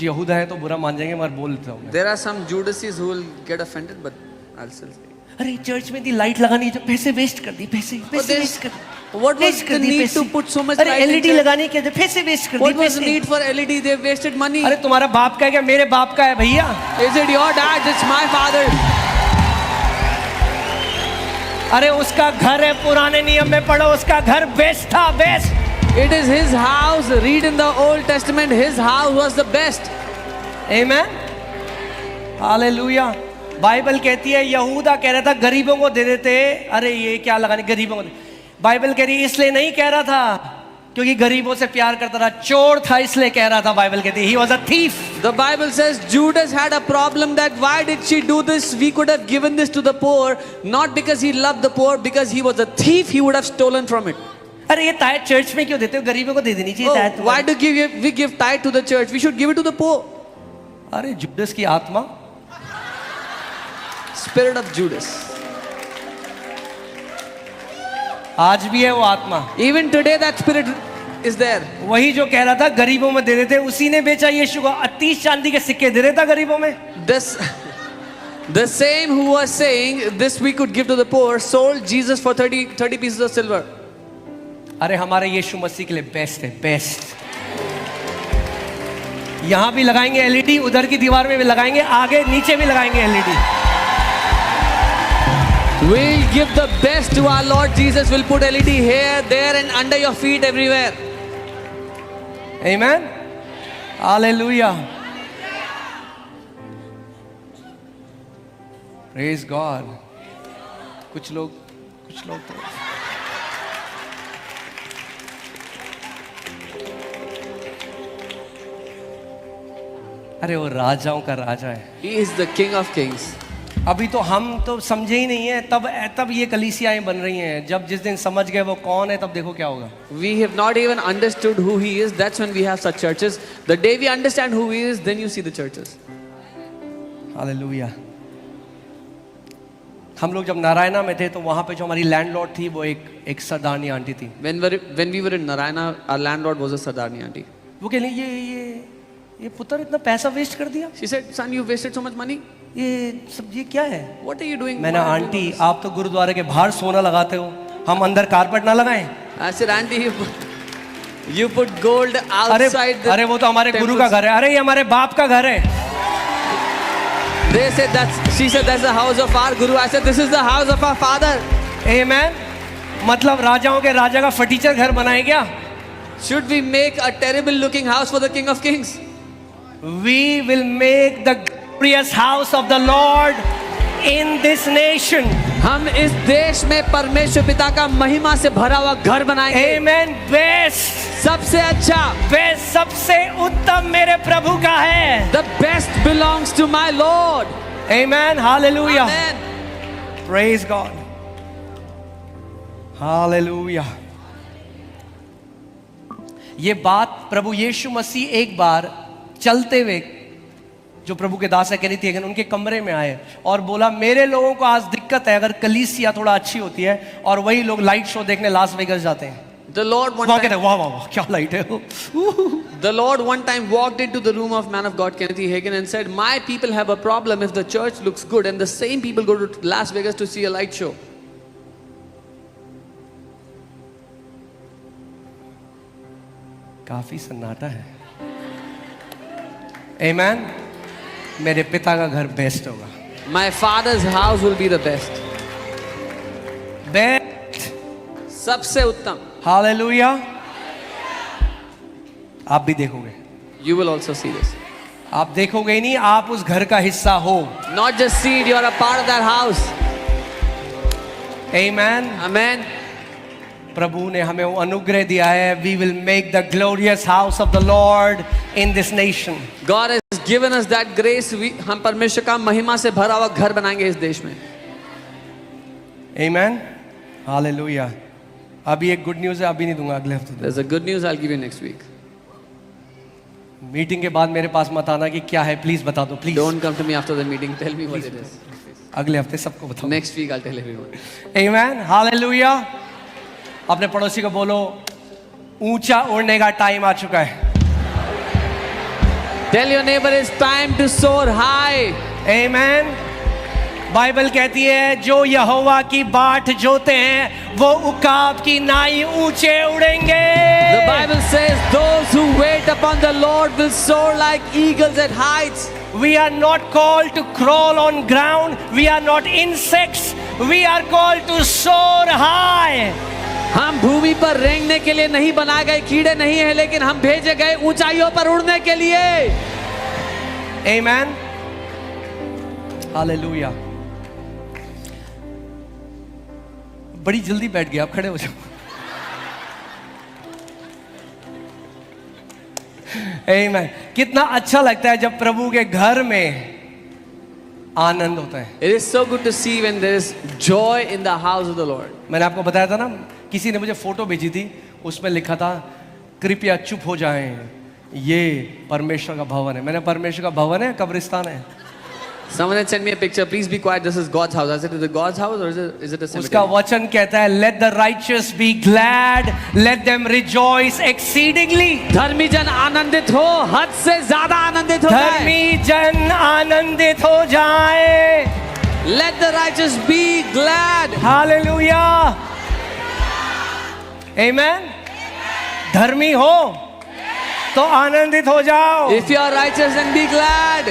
कुछ यहूदा है तो बुरा मान जाएंगे, मगर बोल देता हूँ। There are some Judases who will get offended, but I'll still say. अरे चर्च में दी लाइट लगानी है, जो पैसे वेस्ट कर दी, पैसे वेस्ट कर दी। What was the need to put so much अरे light in एलईडी church? लगाने के पैसे वेस्ट कर दी। What was the need for LED? They wasted money. अरे तुम्हारा बाप का है क्या? मेरे बाप का है भैया। Is it your dad? It's my father. अरे उसका घर है, पुराने नियम में पढ़ो, उसका घर बेस्ट था, best. It is his house. Read in the Old Testament. His house was the best. Amen, hallelujah. Bible कहती है यहूदा कह रहा था गरीबों को दे देते, अरे ये क्या लगाने गरीबों को। बाइबल कह रही है इसलिए नहीं कह रहा था क्योंकि गरीबों से प्यार करता था, चोर था इसलिए कह रहा था। बाइबल कहती है he was a thief. The Bible says Judas had a problem that why did she do this? We could have given this to the poor, not because he loved the poor, because he was a thief. He would have stolen from it. अरे ये tithe church में क्यों देते हो? गरीबों को दे देनी चाहिए tithe। Why do we give tithe to the church? We should give it to the poor. अरे जुडस की आत्मा, Spirit of Judas. आज भी है वो आत्मा। Even today that spirit is there. वही जो कह रहा था गरीबों में दे देते, उसी ने बेचा यीशु को। 30 चांदी के सिक्के दे देता गरीबों में। The same who was saying this we could give to the poor sold Jesus for 30 pieces of silver. अरे हमारे यीशु मसीह के लिए बेस्ट है, बेस्ट। यहां भी लगाएंगे एलईडी, उधर की दीवार में भी लगाएंगे, आगे नीचे भी लगाएंगे LED. We'll give the best to our Lord Jesus. We'll put LED here, there, and under your feet everywhere. Amen. Hallelujah. Praise God. कुछ लोग तो अरे वो राजाओं का राजा है। He is the King of Kings. अभी तो हम तो समझे ही नहीं है, तब ये कलीसियाएं बन रही हैं। जब जिस दिन समझ गए वो कौन है, तब देखो क्या होगा। We have not even understood who he is. That's when we have such churches. The day we understand who he is, then you see the churches. Hallelujah. हम लोग जब नारायणा में थे तो वहाँ पे जो हमारी लैंडलॉर्ड थी वो एक सरदारनी आंटी थी। When we were in Narayana, our landlord was a Sardarni auntie. वो कह रही ये पुत्र इतना पैसा वेस्ट कर दिया। She said, "Son, you wasted so much money. ये सब ये क्या है?" What are you doing?" मैंने आंटी आप तो गुरुद्वारे के बाहर सोना लगाते हो, हम अंदर कारपेट ना लगाएं? I said, "Auntie, you put gold outside." अरे वो तो हमारे गुरु का घर है। अरे ये हमारे बाप का घर है। They said she said that's the house of our guru. I said this is the house of our father. Amen. मतलब राजाओं के राजा का फटीचर घर बनाए क्या? Should we make a terrible looking house for the King of Kings? We will make the glorious house of the Lord in this nation. हम इस देश में परमेश्वर पिता का महिमा से भरा हुआ घर बनाएंगे। Amen. Best, सबसे अच्छा, बेस्ट, सबसे उत्तम मेरे प्रभु का है। The best belongs to my Lord. Amen. Hallelujah. Amen. Praise God. Hallelujah. ये बात प्रभु यीशु मसीह एक बार चलते हुए, जो प्रभु के दास है कह रही थी, अगर उनके कमरे में आए और बोला मेरे लोगों को आज दिक्कत है, अगर कलीसिया थोड़ा अच्छी होती है और वही लोग लाइट शो देखने लास वेगस जाते हैं। The Lord one वाह time, वाह क्या लाइट है। the Lord one time walked into the room of man of God Kenneth Hagin and said, "My people have a problem if the church looks good and the same people go to Las Vegas to see a light show." काफी सन्नाटा है। Amen. मेरे पिता का घर best होगा। My father's house will be the best. Best, सबसे उत्तम। हालेलुया। आप भी देखोगे। You will also see this. आप देखोगे ही नहीं, आप उस घर का हिस्सा हो। Not just see it, you are a part of that house. Amen. Amen. प्रभु ने हमें वो अनुग्रह दिया है। We will make the glorious house of the Lord in this nation. God has given us that grace. हम परमेश्वर का महिमा से भरा हुआ घर बनाएंगे इस देश में। Amen. Hallelujah. अभी एक गुड न्यूज़ है, अभी नहीं दूंगा, अगले हफ्ते। There's a good news I'll give you next week. Meeting के बाद मेरे पास मत आना कि क्या है, प्लीज बता दो, please. Don't come to me after the meeting. Tell me what it is. अगले हफ्ते सबको बताओ। Next week I'll tell everyone. Amen. Hallelujah. अपने पड़ोसी को बोलो ऊंचा उड़ने का टाइम आ चुका है। Tell your neighbor it's time to soar high. Amen. Bible कहती है जो यहोवा की बाट जोते हैं वो उकाब की नाई ऊंचे उड़ेंगे। The Bible says those who wait upon the Lord will soar like eagles at heights. We are not called to crawl on ground. We are not insects. We are called to soar high. हम भूमि पर रेंगने के लिए नहीं बनाए गए कीड़े नहीं हैं, लेकिन हम भेजे गए ऊंचाइयों पर उड़ने के लिए। Amen. हालेलुया। बड़ी जल्दी बैठ गए, आप खड़े हो जाओ। Amen. कितना अच्छा लगता है जब प्रभु के घर में आनंद होता है। It is so good to see when there is joy in the house of the Lord. मैंने आपको बताया था ना, किसी ने मुझे फोटो भेजी थी, उसमें लिखा था कृपया चुप हो जाएं, ये परमेश्वर का भवन है। मैंने परमेश्वर का भवन है, कब्रिस्तान है? Someone had sent me a picture. Please be quiet. This is God's house. I said, is it God's house or is it a cemetery? उसका वचन कहता है let the righteous be glad, let them rejoice exceedingly. धर्मी जन आनंदित हो, हद से ज्यादा आनंदित हो जाए। धर्मी जन आनंदित हो जाए। Let the righteous be glad. Hallelujah. Amen. धर्मी हो तो आनंदित हो जाओ, If you are righteous, then be glad.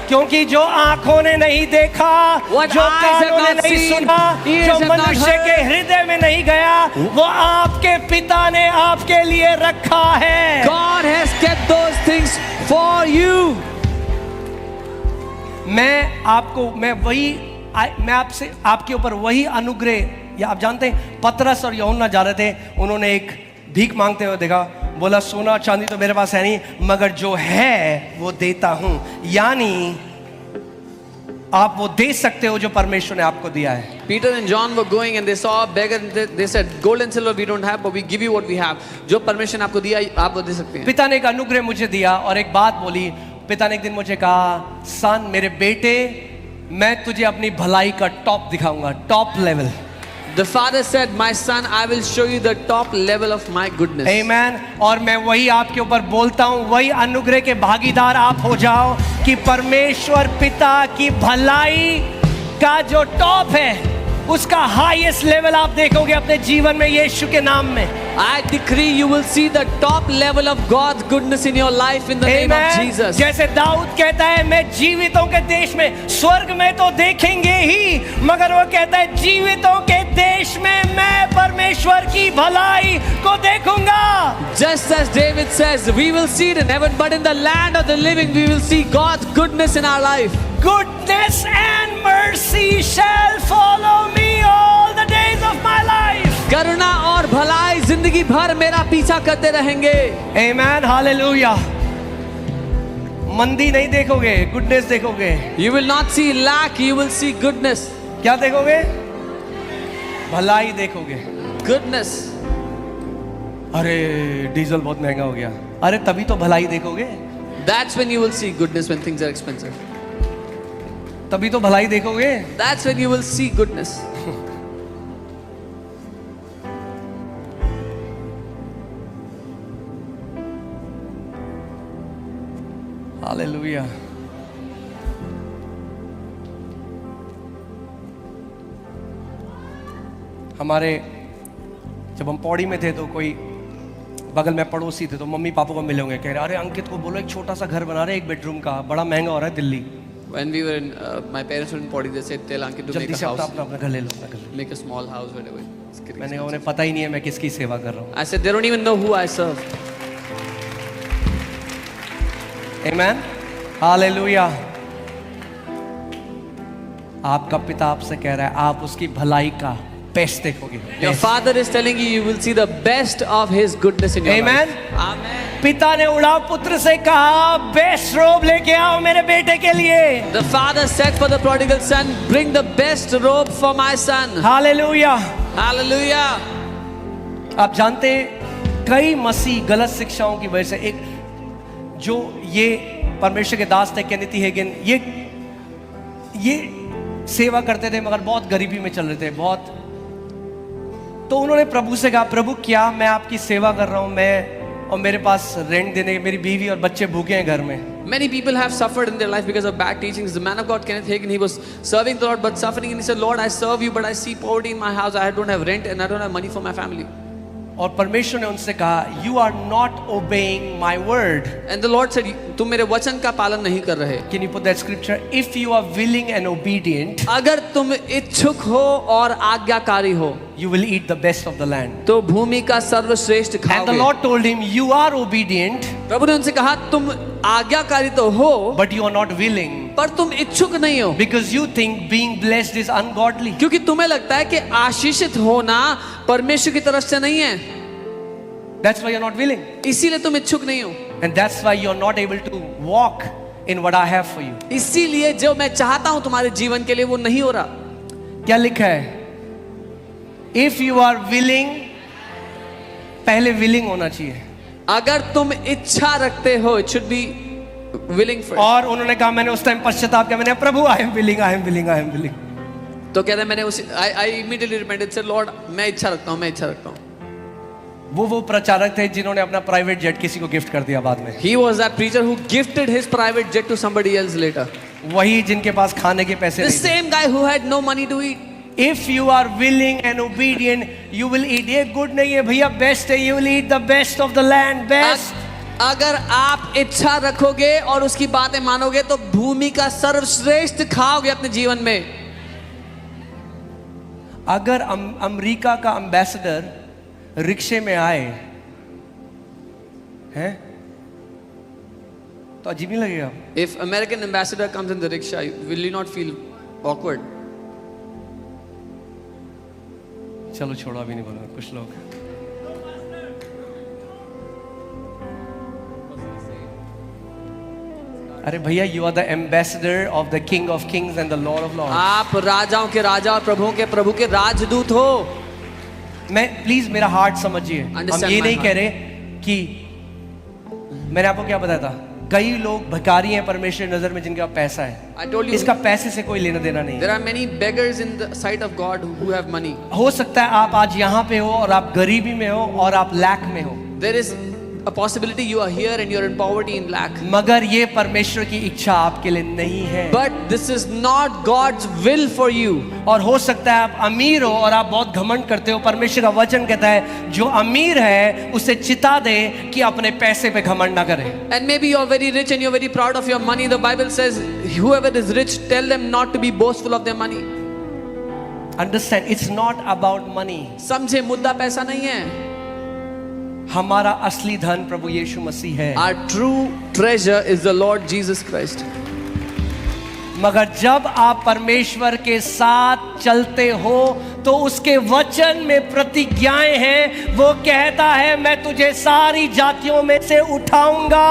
क्योंकि जो आंखों ने नहीं देखा, What जो eyes have कानों ने not नहीं seen, सुना, ears जो have not मनुष्य heard. के हृदय में नहीं गया, वो आपके पिता ने आपके लिए रखा है। God has kept those things for you. मैं आपसे आपके ऊपर वही अनुग्रह, या आप जानते हैं पतरस और यूहन्ना जा रहे थे, उन्होंने एक भीख मांगते हुए देखा, बोला सोना चांदी तो मेरे पास है नहीं, मगर जो है वो देता हूं। यानी आप वो दे सकते हो जो परमेश्वर ने आपको दिया है। Peter and John were going and they saw a beggar and they said, gold and silver we don't have, but we give you what we have. जो परमेश्वर ने आपको दिया आप वो दे सकते हैं। पिता ने एक अनुग्रह मुझे दिया और एक बात बोली। पिता ने एक दिन मुझे कहा, सन मेरे बेटे, मैं तुझे अपनी भलाई का टॉप दिखाऊंगा, top level. The father said, my son, I will show you the top level of my goodness. Amen. और मैं वही आपके ऊपर बोलता हूँ, वही अनुग्रह के भागीदार आप हो जाओ कि परमेश्वर पिता की भलाई का जो टॉप है उसका हाईएस्ट लेवल आप देखोगे अपने जीवन में यीशु के नाम में। I decree you will see the top level of God's goodness in your life in the name of Jesus. जैसे दाऊद कहता है मैं जीवितों के देश में, स्वर्ग में तो देखेंगे ही, मगर वो कहता है जीवितों के देश में मैं परमेश्वर की भलाई को देखूंगा। Just as David says, we will see it in heaven, but in the land of the living we will see God's goodness in our life. Goodness and mercy shall follow me all the days of my life. करुणा और भलाई जिंदगी भर मेरा पीछा करते रहेंगे। Amen, hallelujah. मंदी नहीं देखोगे, गुडनेस देखोगे। You will not see lack, you will see goodness. क्या देखोगे? भलाई देखोगे। Goodness. अरे डीजल बहुत महंगा हो गया, अरे तभी तो भलाई देखोगे। That's when you will see goodness when things are expensive. तभी तो भलाई देखोगे। That's when you will see goodness. Hallelujah. हमारे जब हम पौड़ी में थे तो कोई बगल में पड़ोसी थे, तो मम्मी पापा को मिले होंगे, कह रहे अरे अंकित को बोलो एक छोटा सा घर बना रहे, एक बेडरूम का, बड़ा महंगा हो रहा है Delhi. When we were in, my parents were in Podi, they said, tell Ankit to make जल्दी a से house, अपना घर ले लो, अपना घर ले make a small house, whatever. It's low. getting मैंने कहा expensive. उन्हें पता ही नहीं है मैं किसकी सेवा कर रहा हूँ। I said, they don't even know who I serve. Amen, hallelujah. आपका पिता आपसे कह रहा है आप उसकी भलाई का बेस्ट देखोगे। Your father is telling you, you will see the best of his goodness in your Amen. life. Amen. पिता ने उड़ाव पुत्र से कहा बेस्ट रोब लेके आओ मेरे बेटे के लिए। The father said for the prodigal son, bring the best robe for my son. Hallelujah. Hallelujah. आप जानते हैं कई मसीह गलत शिक्षाओं की वजह से, एक जो ये परमेश्वर के दास थे केनेथी हेगिन, ये सेवा करते थे मगर बहुत गरीबी में चल रहे थे बहुत। तो उन्होंने प्रभु से कहा प्रभु क्या मैं आपकी सेवा कर रहा हूं, मैं और मेरे पास रेंट देने, मेरी बीवी और बच्चे भूखे हैं घर में। Many people have suffered in their life because of bad teachings. The man of God, Kenneth Hagin, he was serving the Lord but suffering, and he said, Lord, I serve you, but I see poverty in my house. I don't have rent and I don't have money for my family. और परमेश्वर ने उनसे कहा, you are not obeying my word. And the Lord said, तुम मेरे वचन का पालन नहीं कर रहे. Can you put that scripture? If you are willing and obedient, अगर तुम इच्छुक हो और आज्ञाकारी हो, you will eat the best of the land. तो भूमि का सर्वश्रेष्ठ And the खाओगे. Lord told him, you are obedient, प्रभु ने उनसे कहा, तुम आज्ञाकारी तो हो, but you are not willing, पर तुम इच्छुक नहीं हो, because you think being blessed is ungodly. क्योंकि तुम्हें लगता है कि आशीषित होना परमेश्वर की तरफ से नहीं है. That's why you're not willing. इसीलिए तुम इच्छुक नहीं हो. And that's why you're not able to walk in what I have for you. इसीलिए जो मैं चाहता हूं तुम्हारे जीवन के लिए वो नहीं हो रहा. क्या लिखा है? If you are willing, पहले willing होना चाहिए. अगर तुम इच्छा रखते हो, it should be willing first. और उन्होंने कहा, मैंने उस टाइम पश्चाताप किया, मैंने प्रभु I am willing, I am willing, I am willing. तो कहते हैं मैंने उसी I immediately repented, said Lord मैं इच्छा रखता हूं, मैं इच्छा रखता हूं. वो प्रचारक थे जिन्होंने अपना प्राइवेट जेट किसी को गिफ्ट कर दिया बाद में. He was that preacher who gifted his private jet to somebody else later. वही जिनके पास खाने के पैसे The नहीं थे. same guy who had no money to eat. If you are willing and obedient, you will eat. ये good नहीं है भैया, बेस्ट है. You will eat the best of the land, best. अगर आप इच्छा रखोगे और उसकी बातें मानोगे तो भूमि का सर्वश्रेष्ठ खाओगे अपने जीवन में. अगर अमेरिका का एम्बेसडर रिक्शे में आए हैं तो अजीब नहीं लगेगा? If American ambassador comes in the rickshaw, will you not feel awkward? चलो छोड़ो, अभी नहीं बोलूंगा. कुछ लोग अरे भैया, you are the ambassador of the king of kings and the lord of lords. आप राजाओं के राजा और प्रभुओं के प्रभु के राजदूत हो. मैं प्लीज मेरा हार्ट समझिए. हम Understand ये my नहीं heart. कह रहे कि मैंने आपको क्या बताया था, कई लोग भिखारी हैं परमेश्वर की नजर में जिनके पास पैसा है. I told you इसका पैसे से कोई लेना देना नहीं. there are many beggars in the sight of God who have money. हो सकता है आप आज यहाँ पे हो और आप गरीबी में हो और आप लैक में हो, There is a possibility you are here and you're in poverty in lack. मगर ये परमेश्वर की इच्छा आपके लिए नहीं है. But this is not God's will for you. और हो सकता है आप अमीर हो और आप बहुत घमंड करते हो. परमेश्वर का वचन कहता है जो अमीर है उसे चिता दे कि अपने पैसे पे घमंड ना करे. And maybe you're very rich and you're very proud of your money. The Bible says whoever is rich, tell them not to be boastful of their money. Understand, it's not about money. समझे, मुद्दा पैसा नहीं है. हमारा असली धन प्रभु यीशु मसीह है. Our true treasure is the Lord Jesus Christ. मगर जब आप परमेश्वर के साथ चलते हो तो उसके वचन में प्रतिज्ञाएं हैं. वो कहता है मैं तुझे सारी जातियों में से उठाऊंगा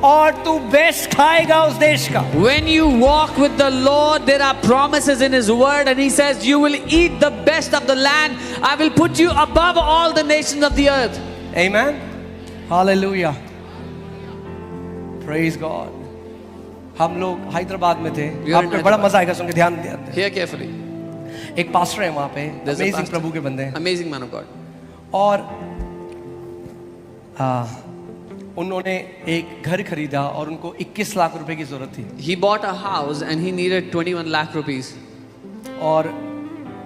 और तू बेस्ट खाएगा उस देश का. When you walk with the Lord, there are promises in His word, and He says, you will eat the best of the land. I will put you above all the nations of the earth. Amen. Hallelujah. Praise God. हम लोग हैदराबाद में थे. We are in आपको बड़ा Hyderabad. मजा आएगा सुन के, ध्यान दें. Hear carefully. एक पास्टर है वहाँ पे, There's a अमेजिंग pastor. प्रभु के बंदे हैं. Amazing man of God. और उन्होंने एक घर खरीदा और उनको 21 लाख रुपए की जरूरत थी. He bought a house and he needed 21 lakh rupees. और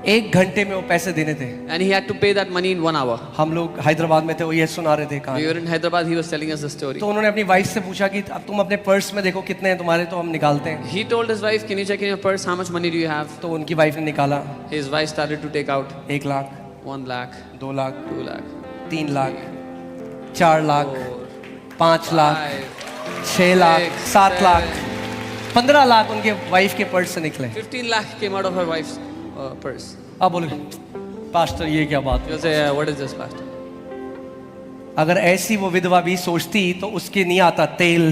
1 घंटे में वो पैसे देने थे. And he had to pay that money in 1 hour. हम लोग हैदराबाद में थे, वो ये सुना रहे थे We कहानी. were in Hyderabad, he was telling us the story. तो उन्होंने अपनी वाइफ से पूछा कि अब तुम अपने पर्स में देखो कितने हैं तुम्हारे, तो हम निकालते हैं. He told his wife, can you check in your purse, how much money do you have? तो उनकी वाइफ ने निकाला. His wife started to take out 1 lakh, 1 lakh, 2 lakh, 2 lakh, 3 lakh, 4 lakh, 4, 5 lakh, 5, 6 lakh, 6, 7 lakh, 15 lakh उनके वाइफ के पर्स से निकले. 15 lakh came out of her wife's purse. अब बोले पास्टर ये क्या बात है? You'll say, what is this, pastor? अगर ऐसी वो विधवा भी सोचती तो उसके नहीं आता तेल,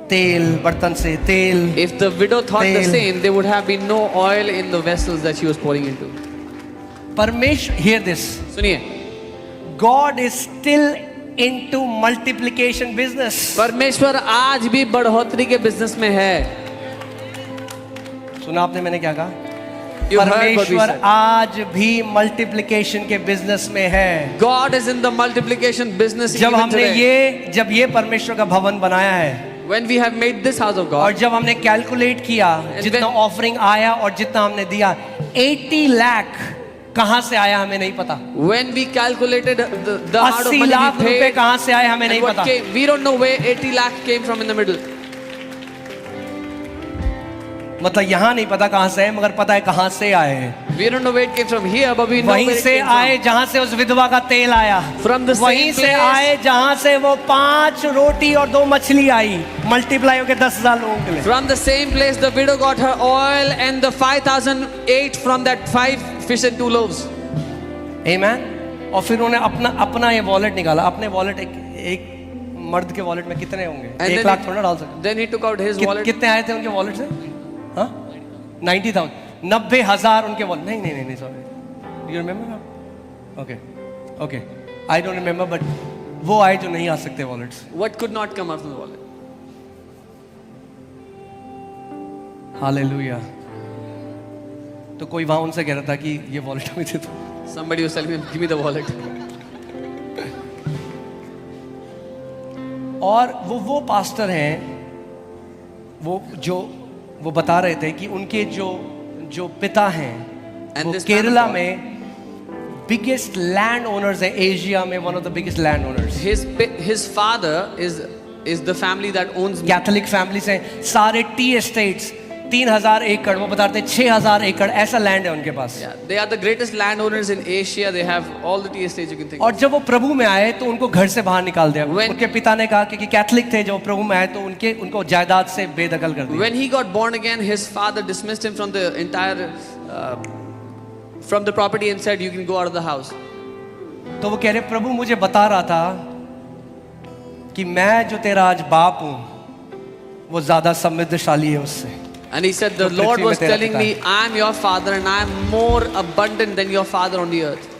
तेल बर्तन से तेल. If the widow thought the Fail. same, there would have been no oil in the vessels that she was pouring into. परमेश्वर, hear this, सुनिए, God is still into multiplication business. परमेश्वर आज भी बढ़ोतरी के बिजनेस में है. सुना आपने मैंने क्या कहा? You heard what we परमेश्वर said. आज भी मल्टीप्लिकेशन के बिजनेस में है. God is in the multiplication business जब even हमने today. जब ये परमेश्वर का भवन बनाया है, When we have made this house of और God, जब हमने कैलकुलेट किया जितना when- ऑफरिंग आया और जितना हमने दिया, 80 लाख कहां से आया हमें नहीं पता। when we calculated the amount of 80 money lakh we रुपए paid, कहां से आए हमें and नहीं what पता। came, we don't know where 80 lakh came from in the middle. मतलब यहां नहीं पता कहां से है, मगर पता है कहां से आए हैं। We don't know where it came from here, but we know वहीं where it से came आए from. जहां से उस विधवा का तेल आया, From the same वहीं से place. आए जहां से वो 5 रोटी और 2 मछली आई, मल्टीप्लाई होके 10,000 लोगों के लिए। From the same place, the widow got her oil, and the 5,000 ate from that 5 fish and 2 loaves. आमेन। और फिर उन्होंने अपना ये वॉलेट निकाला। अपने वॉलेट एक मर्द के वॉलेट में कितने होंगे? And 1 लाख थोड़ा डाल सकते। then he took out his wallet. कितने आए थे उनके वॉलेट से? हाँ, 90,000, 90,000 उनके वॉलेट। नहीं sorry, you remember? Okay, I don't remember, but वो आए जो नहीं आ सकते वॉलेट से। What could not come out from the wallet? Hallelujah. तो कोई वहां उनसे कह रहा था कि ये वॉलेट हमें दे दो। Somebody was telling him, "Give me the wallet." और वो पास्टर हैं, वो बता रहे थे कि उनके जो पिता हैं And वो this Kerala man of God- में बिगेस्ट लैंड ओनर्स है, एशिया में one of the biggest land owners. His father is the family that owns. Catholic family से सारे टी एस्टेट्स 3,000 एकड़, वो बताते हैं 6,000 एकड़ ऐसा लैंड है उनके पास। Yeah, they are the greatest landowners in Asia. They have all the tea estates you can think और of. जब वो प्रभु में आए तो उनको घर से बाहर निकाल दिया। When- उनके पिता ने कहा कि कैथोलिक थे, जब वो प्रभु में आए तो उनको जायदाद से बेदखल कर दिया। When he got born again, his father dismissed him from the entire from the property and said, "You can go out of the house." तो वो कह रहे, प्रभु मुझे बता रहा था कि मैं जो तेरा आज बाप हूं वो ज्यादा समृद्धशाली है उससे। And he said, "The तो Lord पृथ्वी में was तेरा telling पिता me, I am your father and I am more abundant than your father on the earth."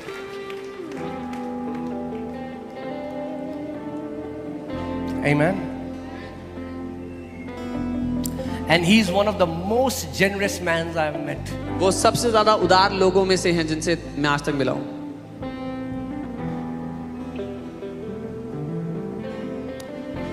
Amen. And he's one of the most generous men I have met. वो सबसे ज्यादा उदार लोगों में से हैं जिनसे मैं आज तक मिला हूं।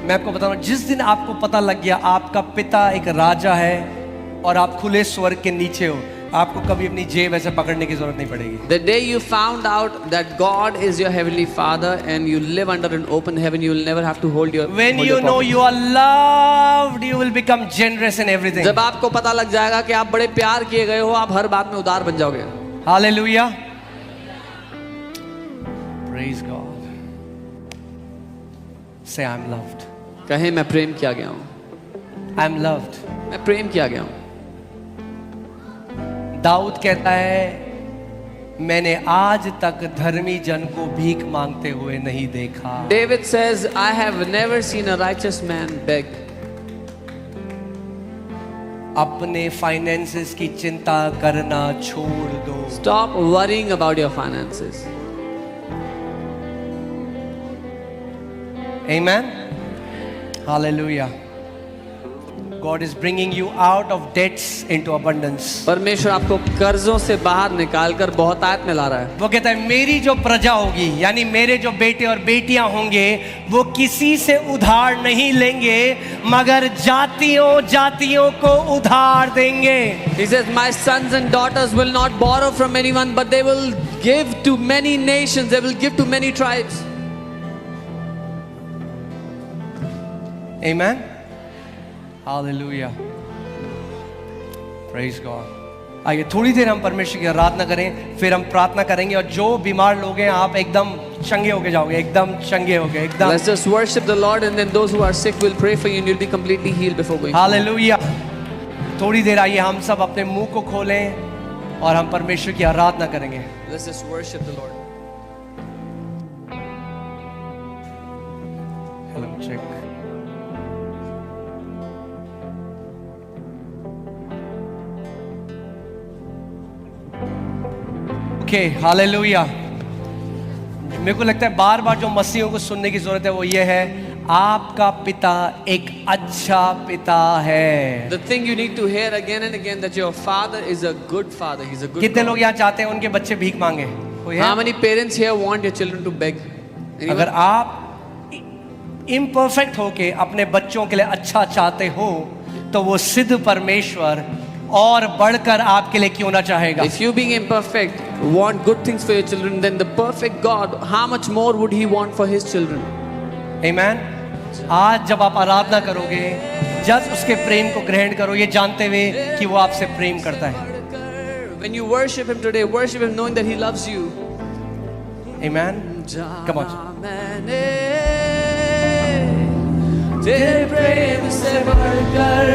मैं आपको बता रहा हूं, जिस दिन आपको पता लग गया आपका पिता एक राजा है और आप खुले स्वर्ग के नीचे हो, आपको कभी अपनी जेब ऐसे पकड़ने की जरूरत नहीं पड़ेगी। The day you found out that God is your heavenly Father and you live under an open heaven, you will never have to hold your. When hold you your know pockets. you are loved, you will become generous in everything. जब आपको पता लग जाएगा कि आप बड़े प्यार किए गए हो, आप हर बात में उदार बन जाओगे। Hallelujah. Praise God. Say I'm loved. कहे मैं प्रेम किया गया हूं। I'm loved. मैं प्रेम किया गया हूं। दाऊद कहता है, मैंने आज तक धर्मी जन को भीख मांगते हुए नहीं देखा। David says, "I have never seen a righteous man beg." अपने फाइनेंसेस की चिंता करना छोड़ दो। Stop worrying about your finances. Amen. Hallelujah. God is bringing you out of debts into abundance. परमेश्वर आपको कर्जों से बाहर निकालकर बहुतायत में ला रहा है। वो कहता है, मेरी जो प्रजा होगी, यानी मेरे जो बेटे और बेटियां होंगे, वो किसी से उधार नहीं लेंगे, मगर जातियों को उधार देंगे। He says, "My sons and daughters will not borrow from anyone, but they will give to many nations. They will give to many tribes." Amen. Hallelujah. Praise God. आइए थोड़ी देर हम परमेश्वर की आराधना करें, फिर हम प्रार्थना करेंगे। और जो बीमार लोग हैं, आप एकदम चंगे होके जाओगे, एकदम चंगे होगे, एकदम। Let's just worship the Lord, and then those who are sick will pray for you, and you'll be completely healed before going. Hallelujah. थोड़ी देर आइए हम सब अपने मुंह को खोलें और हम परमेश्वर की आराधना करेंगे। Let's just worship the Lord. Hello check. Okay, hallelujah. मेरे को लगता है बार बार जो मसीहों को सुनने की जरूरत है वो ये है, आपका पिता एक अच्छा पिता है। The thing you need to hear again and again, that your father is a good father. He's a good कितने God. लोग यहाँ चाहते हैं उनके बच्चे भीख मांगे? कोई है? How many parents here want your children to beg? Anyone? अगर आप इम्परफेक्ट होके अपने बच्चों के लिए अच्छा चाहते हो, तो वो सिद्ध परमेश्वर और बढ़कर आपके लिए क्यों ना चाहेगा? If you being imperfect want good things for your children, then the perfect God, how much more would he want for his children? आमेन। आज जब आप आराधना करोगे, जब उसके प्रेम को ग्रहण करो, ये जानते हुए कि वो आपसे प्रेम करता है। When you worship him today, worship him knowing that he loves you. Amen. Come on. तेरे प्रेम से बढ़कर